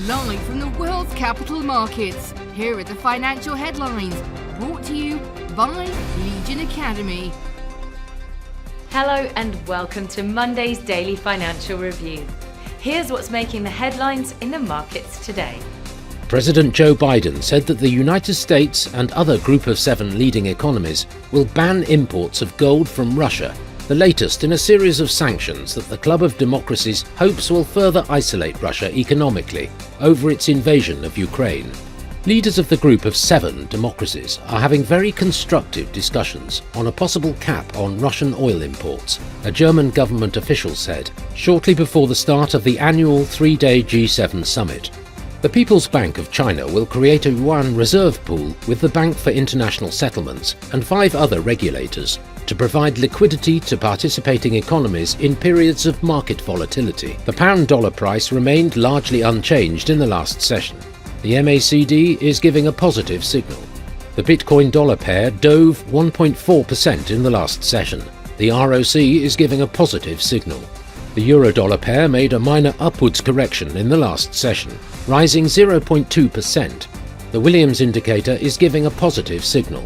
Live from the world's capital markets, here are the financial headlines, brought to you by Legion Academy. Hello and welcome to Monday's Daily Financial Review. Here's what's making the headlines in the markets today. President Joe Biden said that the United States and other Group of 7 leading economies will ban imports of gold from Russia, the latest in a series of sanctions that the Club of Democracies hopes will further isolate Russia economically over its invasion of Ukraine. Leaders of the Group of 7 democracies are having very constructive discussions on a possible cap on Russian oil imports, a German government official said, shortly before the start of the annual 3-day G7 summit. The People's Bank of China will create a yuan reserve pool with the Bank for International Settlements and 5 other regulators to provide liquidity to participating economies in periods of market volatility. The pound-dollar price remained largely unchanged in the last session. The MACD is giving a positive signal. The Bitcoin-dollar pair dove 1.4% in the last session. The ROC is giving a positive signal. The euro-dollar pair made a minor upwards correction in the last session, rising 0.2%. The Williams indicator is giving a positive signal.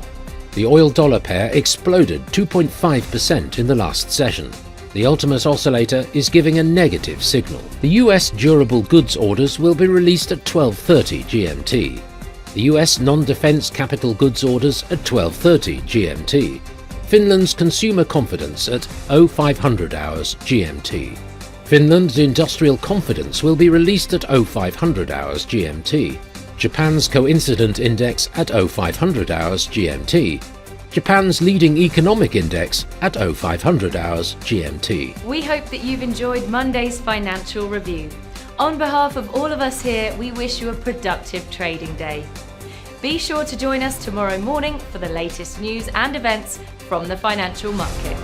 The oil-dollar pair exploded 2.5% in the last session. The Ultimate Oscillator is giving a negative signal. The US durable goods orders will be released at 12:30 GMT. The US non-defense capital goods orders at 12:30 GMT. Finland's consumer confidence at 0500 hours GMT. Finland's industrial confidence will be released at 0500 hours GMT. Japan's coincident index at 0500 hours GMT. Japan's leading economic index at 0500 hours GMT. We hope that you've enjoyed Monday's Financial Review. On behalf of all of us here, we wish you a productive trading day. Be sure to join us tomorrow morning for the latest news and events from the financial markets.